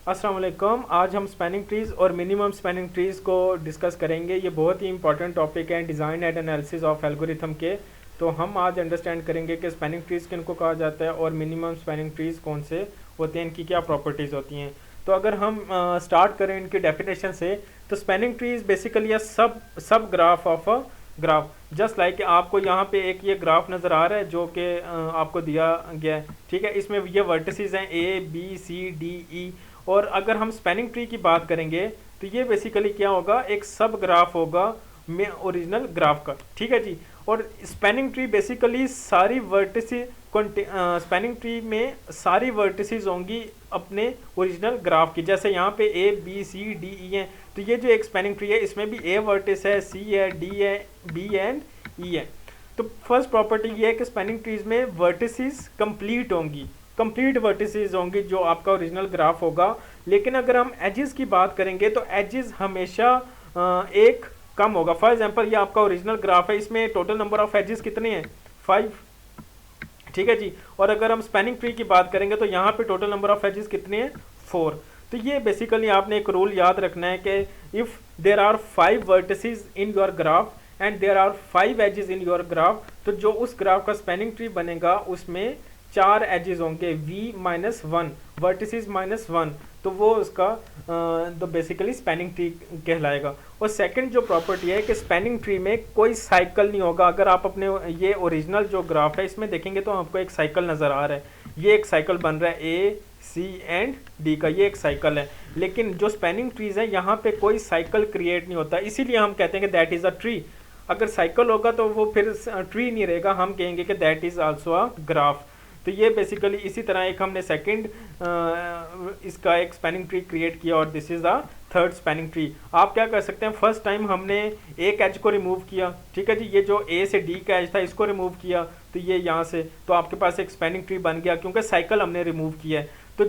अस्सलाम वालेकुम। आज हम स्पैनिंग ट्रीज़ और मिनिमम स्पैनिंग ट्रीज़ को डिस्कस करेंगे। ये बहुत ही इंपॉर्टेंट टॉपिक है design and analysis of algorithm के। तो हम आज अंडरस्टैंड करेंगे कि स्पैनिंग ट्रीज़ किनको कहा जाता है और मिनिमम स्पैनिंग ट्रीज़ कौन से होते हैं, इनकी क्या प्रॉपर्टीज़ होती हैं। तो अगर हम स्टार्ट करें इनकी डेफिनेशन से, तो स्पैनिंग ट्रीज़ बेसिकली अ सब graph of a graph. Just like आपको यहाँ पे एक ये ग्राफ नज़र आ रहा है जो कि आपको दिया गया है, ठीक है। इसमें ये वर्टिसेस हैं ए बी सी डी ई। और अगर हम स्पैनिंग ट्री की बात करेंगे तो ये बेसिकली क्या होगा, एक सब ग्राफ होगा में ओरिजिनल ग्राफ का, ठीक है जी। और स्पैनिंग ट्री बेसिकली सारी वर्टिसेस स्पैनिंग ट्री में सारी वर्टिसेस होंगी अपने ओरिजिनल ग्राफ की। जैसे यहाँ पे ए बी सी डी ई है, तो ये जो एक स्पैनिंग ट्री है इसमें भी ए वर्टिस है, सी है, डी है, बी एंड ई है। तो फर्स्ट प्रॉपर्टी ये है कि स्पैनिंग ट्रीज में वर्टिसेस कंप्लीट होंगी, कंप्लीट वर्टिसेस होंगी जो आपका ओरिजिनल ग्राफ होगा। लेकिन अगर हम एजेस की बात करेंगे तो एजेस हमेशा एक कम होगा। फॉर एग्जांपल ये आपका ओरिजिनल ग्राफ है, इसमें टोटल नंबर ऑफ एजेस कितने हैं, 5, ठीक है जी। और अगर हम स्पैनिंग ट्री की बात करेंगे तो यहाँ पे टोटल नंबर ऑफ एजेस कितने हैं, 4। तो ये बेसिकली आपने एक रूल याद रखना है कि if there are 5 vertices in your graph and there are 5 edges in your graph, तो जो उस ग्राफ का स्पैनिंग ट्री बनेगा उसमें 4 एजेस होंगे, v-1 वर्टिसेस -1, तो वो उसका तो बेसिकली स्पैनिंग ट्री कहलाएगा। और सेकंड जो प्रॉपर्टी है कि स्पैनिंग ट्री में कोई साइकिल नहीं होगा। अगर आप अपने ये ओरिजिनल जो ग्राफ है इसमें देखेंगे तो आपको एक साइकिल नज़र आ रहा है, ये एक साइकिल बन रहा है ए सी एंड डी का, ये एक साइकिल है। लेकिन जो स्पैनिंग ट्रीज है यहाँ पे कोई साइकिल क्रिएट नहीं होता, इसीलिए हम कहते हैं कि दैट इज़ अ ट्री। अगर साइकिल होगा तो वो फिर ट्री नहीं रहेगा, हम कहेंगे कि that is also a graph. तो ये बेसिकली इसी तरह एक हमने सेकंड इसका एक स्पैनिंग ट्री क्रिएट किया और this is a third spanning tree. आप क्या कर सकते हैं, फर्स्ट टाइम हमने एक एज को रिमूव किया, ठीक है जी। ये जो ए से डी का एज था इसको रिमूव किया, तो ये यहाँ से, तो आपके पास एक स्पैनिंग ट्री बन गया क्योंकि साइकिल हमने रिमूव किया है। तो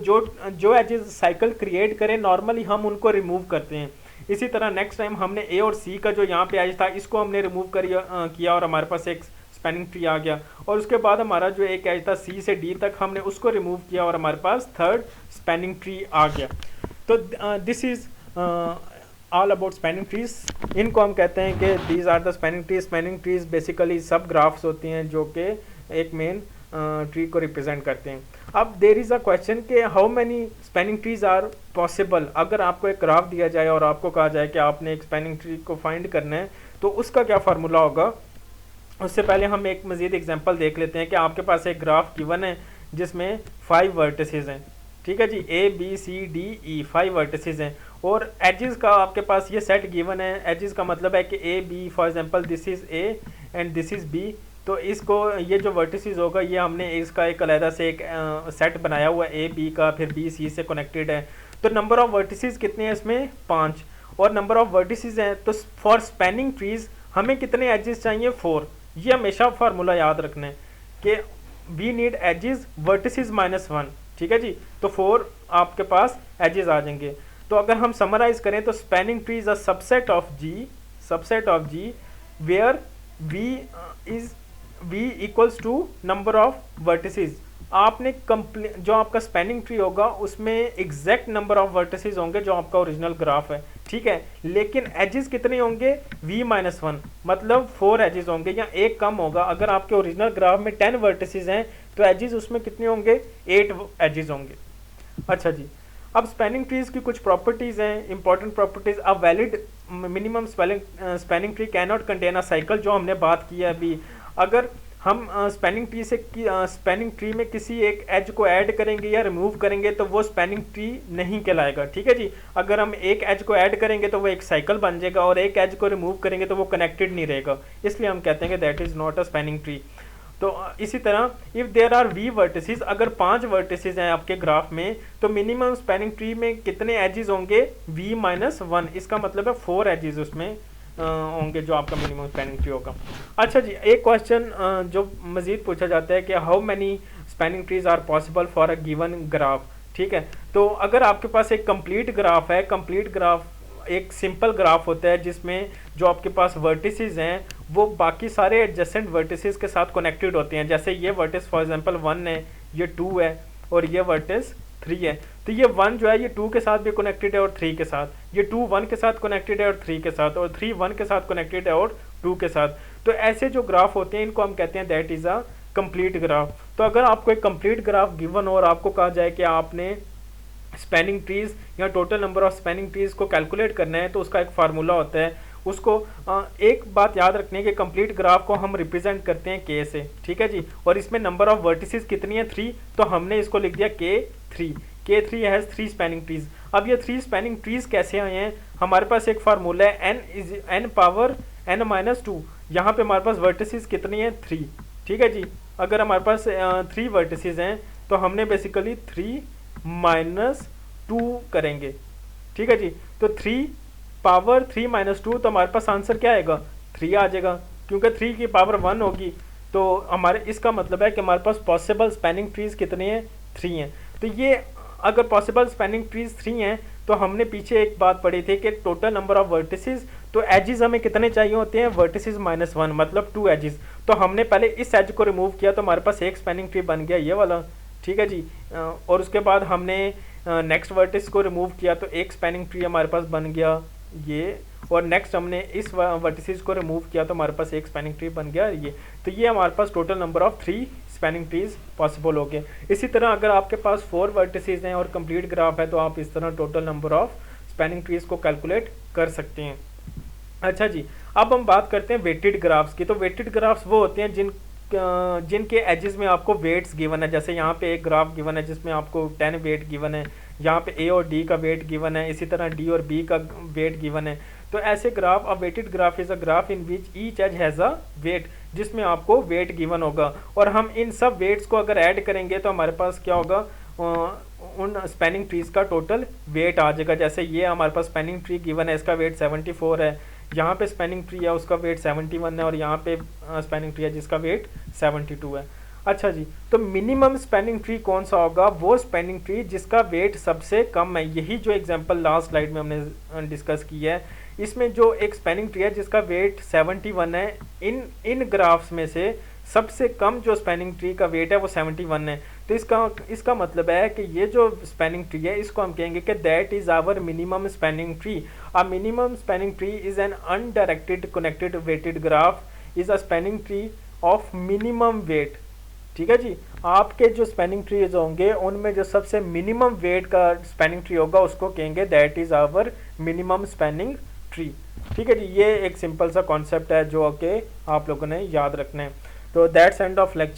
जो एजेस साइकिल क्रिएट करें नॉर्मली हम उनको रिमूव करते हैं। इसी तरह नेक्स्ट टाइम हमने ए और सी का जो यहाँ पे एज था इसको हमने रिमूव किया और हमारे पास एक स्पैनिंग ट्री आ गया। और उसके बाद हमारा जो एक एज था सी से डी तक हमने उसको रिमूव किया और हमारे पास थर्ड स्पैनिंग ट्री आ गया। तो this is all about spanning trees. इनको हम कहते हैं कि these are the spanning trees. Spanning trees basically sub graphs होती हैं जो कि एक मेन ट्री को रिप्रेजेंट करते हैं। अब देर इज़ अ क्वेश्चन कि how many spanning trees are possible. अगर आपको एक ग्राफ दिया जाए और आपको कहा जाए कि आपने एक स्पैनिंग ट्री को फाइंड करना है तो उसका क्या फार्मूला होगा। उससे पहले हम एक मज़ीद एग्जांपल देख लेते हैं कि आपके पास एक ग्राफ गिवन है जिसमें 5 वर्टिसेस हैं, ठीक है जी, A B C D E 5 vertices हैं। और एजेस का आपके पास ये सेट गिवन है। एजेस का मतलब है कि A B, for example this is A and this is B. तो इसको ये जो वर्टिसेस होगा ये हमने इसका एक अलहदा से एक सेट बनाया हुआ है ए बी का, फिर बी सी से कनेक्टेड है। तो नंबर ऑफ वर्टिसेस कितने हैं इसमें, 5। और नंबर ऑफ वर्टिसेस हैं तो फॉर स्पैनिंग ट्रीज हमें कितने एजेस चाहिए, 4। ये हमेशा फार्मूला याद रखना है कि वी नीड एजेस वर्टिसेस -1, ठीक है जी। तो 4 आपके पास एजेस आ जाएंगे। तो अगर हम समराइज करें तो spanning tree is a subset of G where V equals to number of vertices. आपने जो आपका स्पैनिंग ट्री होगा उसमें एग्जैक्ट नंबर ऑफ वर्टिसेस होंगे जो आपका ओरिजिनल ग्राफ है, ठीक है। लेकिन एजेस कितने होंगे, v-1, मतलब 4 एजेस होंगे या एक कम होगा। अगर आपके ओरिजिनल ग्राफ में 10 वर्टिसेस हैं तो एजेस उसमें कितने होंगे, 8 एजेस होंगे। अच्छा जी, अब स्पैनिंग ट्रीज की कुछ प्रॉपर्टीज हैं, इंपॉर्टेंट प्रॉपर्टीज। अब valid minimum spanning tree can not contain a cycle, जो हमने बात की है अभी। अगर हम स्पैनिंग ट्री में किसी एक एज को ऐड करेंगे या रिमूव करेंगे तो वो स्पैनिंग ट्री नहीं कहलाएगा, ठीक है जी। अगर हम एक एज को ऐड करेंगे तो वो एक साइकिल बन जाएगा और एक एज को रिमूव करेंगे तो वो कनेक्टेड नहीं रहेगा, इसलिए हम कहते हैं कि that is not a spanning tree. तो इसी तरह if there are V vertices, अगर 5 वर्टिसेस हैं आपके ग्राफ में तो मिनिमम स्पैनिंग ट्री में कितने एजेस होंगे, v-1। इसका मतलब है 4 एजेस उसमें होंगे जो आपका मिनिमम स्पैनिंग ट्री होगा। अच्छा जी, एक क्वेश्चन जो मज़ीद पूछा जाता है कि how many spanning trees are possible for a given graph, ठीक है। तो अगर आपके पास एक कंप्लीट ग्राफ है, कंप्लीट ग्राफ एक सिंपल ग्राफ होता है जिसमें जो आपके पास वर्टिसेस हैं वो बाकी सारे एडजेसेंट वर्टिसेस के साथ कनेक्टेड होते हैं। जैसे ये वर्टिस फॉर एग्जांपल 1 है, ये 2 है और ये वर्टिस 3 है। तो ये 1 जो है ये 2 के साथ भी कनेक्टेड है और 3 के साथ, ये 2 1 के साथ कनेक्टेड है और 3 के साथ, और 3 1 के साथ कनेक्टेड है और 2 के साथ। तो ऐसे जो ग्राफ होते हैं इनको हम कहते हैं that is a complete graph. तो अगर आपको एक कंप्लीट ग्राफ गिवन हो और आपको कहा जाए कि आपने स्पैनिंग ट्रीज या total number of spanning trees को कैलकुलेट करना है, तो उसका एक फार्मूला होता है। उसको एक बात याद रखनी है कि कंप्लीट ग्राफ को हम रिप्रेजेंट करते हैं के से, ठीक है जी। और इसमें नंबर ऑफ वर्टिसेस कितनी है 3, तो हमने इसको लिख दिया K3। K3 has 3 spanning trees. अब ये 3 स्पैनिंग ट्रीज कैसे आए हैं, हमारे पास एक फार्मूला है n पावर n-2। यहाँ पे हमारे पास वर्टिसेस कितनी है 3, ठीक है जी। अगर हमारे पास 3 वर्टिसेस हैं तो हमने बेसिकली 3 - 2 करेंगे, ठीक है जी। तो 3 पावर 3 - 2, तो हमारे पास आंसर क्या आएगा 3 आ जाएगा, क्योंकि 3 की पावर 1 होगी। तो हमारे इसका मतलब है कि हमारे पास पॉसिबल स्पैनिंग ट्रीज कितने हैं 3 हैं। तो ये अगर पॉसिबल स्पैनिंग ट्रीज 3 हैं तो हमने पीछे एक बात पढ़ी थी कि टोटल नंबर ऑफ वर्टिसेस, तो एजेस हमें कितने चाहिए होते हैं वर्टिसेस -1, मतलब 2 एजेस। तो हमने पहले इस एज को रिमूव किया तो हमारे पास एक स्पैनिंग ट्री बन गया ये वाला, ठीक है जी। और उसके बाद हमने नेक्स्ट वर्टिस को रिमूव किया तो एक स्पैनिंग ट्री हमारे पास बन गया ये, और नेक्स्ट हमने इस वर्टिसेस को रिमूव किया तो हमारे पास एक स्पैनिंग ट्री बन गया ये। तो ये हमारे पास total number of 3 spanning trees possible हो गए। इसी तरह अगर आपके पास 4 वर्टिसेस हैं और कंप्लीट ग्राफ है तो आप इस तरह total number of spanning trees को कैलकुलेट कर सकते हैं। अच्छा जी, अब हम बात करते हैं वेटेड ग्राफ्स की। तो वेटेड ग्राफ्स वो होते हैं जिनके एजेस में आपको वेट्स गिवन है। जैसे यहाँ पे एक ग्राफ गिवन है जिसमें आपको 10 वेट गिवन है, यहाँ पे ए और डी का वेट गिवन है, इसी तरह डी और बी का वेट गिवन है। तो ऐसे graph, a weighted graph is a graph in which each edge has a weight, जिसमें आपको वेट गिवन होगा। और हम इन सब वेट्स को अगर ऐड करेंगे तो हमारे पास क्या होगा, उन स्पैनिंग ट्रीज का टोटल वेट आ जाएगा। जैसे ये हमारे पास स्पैनिंग ट्री गिवन है, इसका वेट 74 है, यहाँ पे स्पैनिंग ट्री है उसका वेट 71 है, और यहाँ पे स्पैनिंग ट्री है जिसका वेट 72 है। अच्छा जी, तो मिनिमम स्पैनिंग ट्री कौन सा होगा, वो स्पैनिंग ट्री जिसका वेट सबसे कम है। यही जो एग्जांपल लास्ट स्लाइड में हमने डिस्कस की है, इसमें जो एक स्पैनिंग ट्री है जिसका वेट 71 है, इन ग्राफ्स में से सबसे कम जो स्पैनिंग ट्री का वेट है वो 71 है। तो इसका मतलब है कि ये जो स्पैनिंग ट्री है इसको हम कहेंगे कि that is our minimum spanning tree. A minimum spanning tree is an undirected connected weighted graph is a spanning tree of minimum weight, ठीक है जी। आपके जो स्पैनिंग ट्रीज होंगे उनमें जो सबसे मिनिमम वेट का स्पैनिंग ट्री होगा उसको कहेंगे that is our minimum spanning tree, ठीक है जी। ये एक सिंपल सा कॉन्सेप्ट है जो कि आप लोगों ने याद रखना है। तो दैट्स एंड ऑफ लेक्चर।